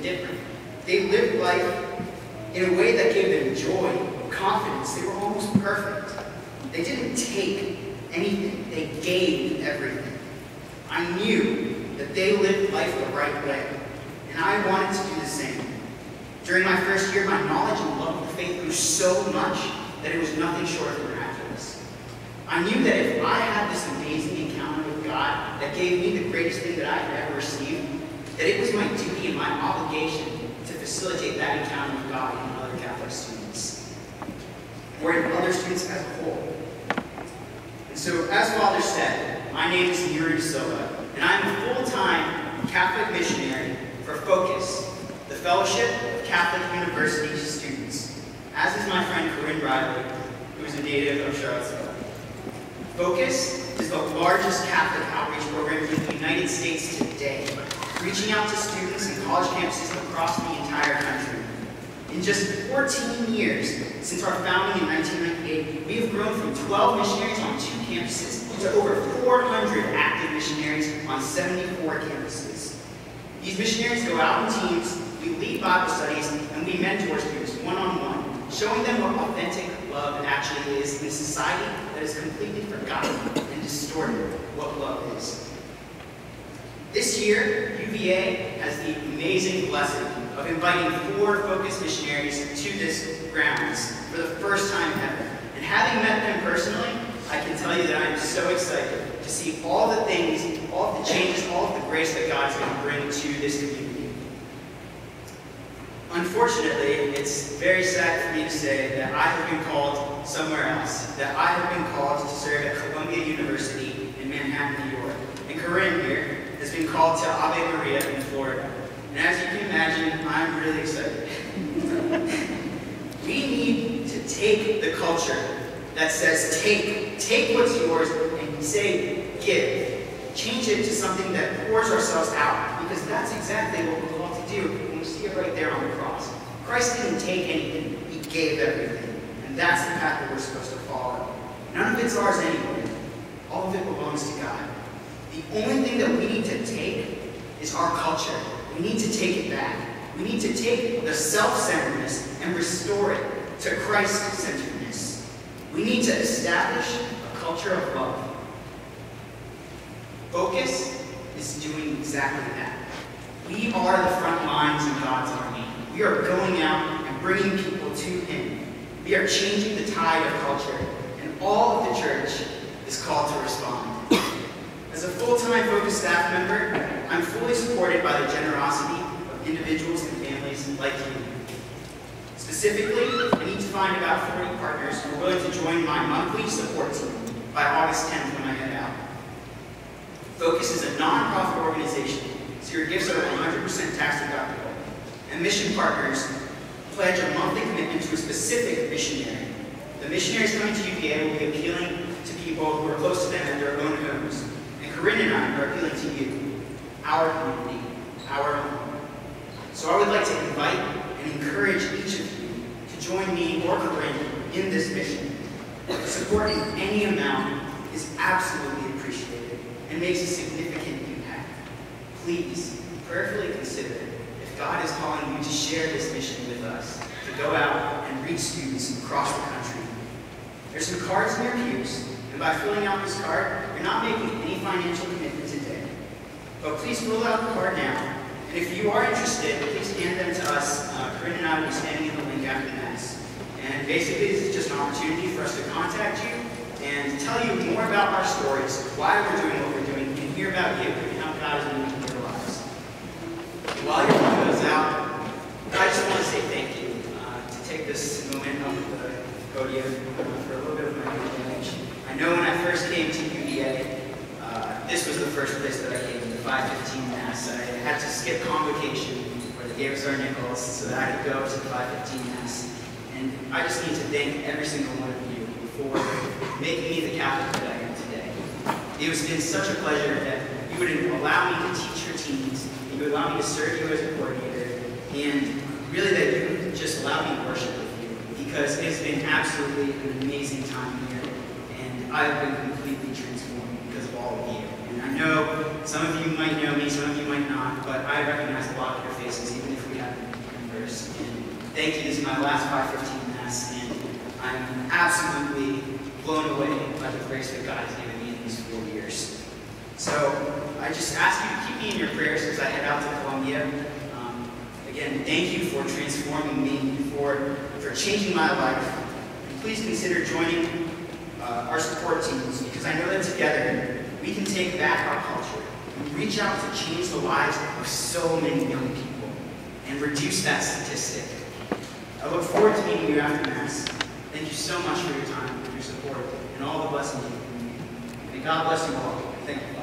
different. They lived life in a way that gave them joy, confidence. They were almost perfect. They didn't take anything. They gave everything. I knew that they lived life the right way, and I wanted to do the same. During my first year, my knowledge and love of the faith grew so much that it was nothing short of miraculous. I knew that if I had this amazing encounter with God that gave me the greatest thing that I had ever received, that it was my duty and my obligation to facilitate that encounter with God in other Catholic students, or in other students as a whole. And so, as Father said, my name is Niru De Silva, and I'm a full-time Catholic missionary for FOCUS, the Fellowship of Catholic University Students, as is my friend Corinne Riley, who is a native of Charlottesville. FOCUS is the largest Catholic outreach program in the United States today, reaching out to students in college campuses across the entire country. In just 14 years since our founding in 1998, we have grown from 12 missionaries on 2 campuses to over 400 active missionaries on 74 campuses. These missionaries go out in teams, we lead Bible studies, and we mentor students one-on-one, showing them what authentic love actually is in a society that has completely forgotten and distorted what love is. This year, UVA has the amazing blessing of inviting 4 FOCUS missionaries to this grounds for the first time ever. And having met them personally, I can tell you that I am so excited to see all the things, all of the changes, all of the grace that God is going to bring to this community. Unfortunately, it's very sad for me to say that I have been called somewhere else, that I have been called to serve at Columbia University in Manhattan, New York. And Corinne here has been called to Ave Maria in Florida. And as you can imagine, I'm really excited. We need to take the culture that says take what's yours and say give. Change it to something that pours ourselves out, because that's exactly what we're called to do. And we see it right there on the cross. Christ didn't take anything, he gave everything. And that's the path that we're supposed to follow. None of it's ours anyway. All of it belongs to God. The only thing that we need to take is our culture. We need to take it back. We need to take the self-centeredness and restore it to Christ-centeredness. We need to establish a culture of love. FOCUS is doing exactly that. We are the front lines in God's army. We are going out and bringing people to Him. We are changing the tide of culture, and all of the church is called to respond. As a full-time FOCUS staff member, I'm fully supported by the generosity of individuals and families like you. Specifically, I need to find about 40 partners who are willing to join my monthly support team by August 10th when I head out. FOCUS is a non-profit organization, so your gifts are 100% tax deductible. And mission partners pledge a monthly commitment to a specific missionary. The missionaries coming to UVA will be appealing to people who are close to them at their own homes. And Corinne and I are appealing to you, our community, our home. So I would like to invite and encourage each of you to join me or Corinne in this mission. Supporting any amount is absolutely appreciated and makes a significant impact. Please prayerfully consider if God is calling you to share this mission with us, to go out and reach students across the country. There's some cards in your pews, and by filling out this card, you're not making any financial commitment today. But please fill out the card now, and if you are interested, please hand them to us. Corinne and I will be standing in the link after Mass. And basically, this is just an opportunity for us to contact you and tell you more about our stories, why we're doing what we're doing, and hear about you and how God is moving in your lives. While you're filling those out, I just want to say thank you. To take this moment up at the podium for a little bit of my image. I know when I first came to UVA, this was the first place that I came to, the 5:15 Mass. I had to skip convocation where they gave us our nickels so that I could go to the 5:15 Mass. And I just need to thank every single one of you for making me the Catholic that I am today. It has been such a pleasure that you would allow me to teach your teens, you would allow me to serve you as a coordinator, and really that you would just allow me to worship with you, because it has been absolutely an amazing time here, and I've been completely transformed because of all of you. And I know some of you might know me, some of you might not, but I recognize a lot of your faces, even if we thank you. This is my last 5:15 Mass, and I'm absolutely blown away by the grace that God has given me in these 4 years. So I just ask you to keep me in your prayers as I head out to Columbia. Again, thank you for transforming me, for changing my life. And please consider joining our support teams, because I know that together we can take back our culture and reach out to change the lives of so many young people and reduce that statistic. I look forward to meeting you after Mass. Thank you so much for your time, your support, and all the blessings you give me. May God bless you all. Thank you.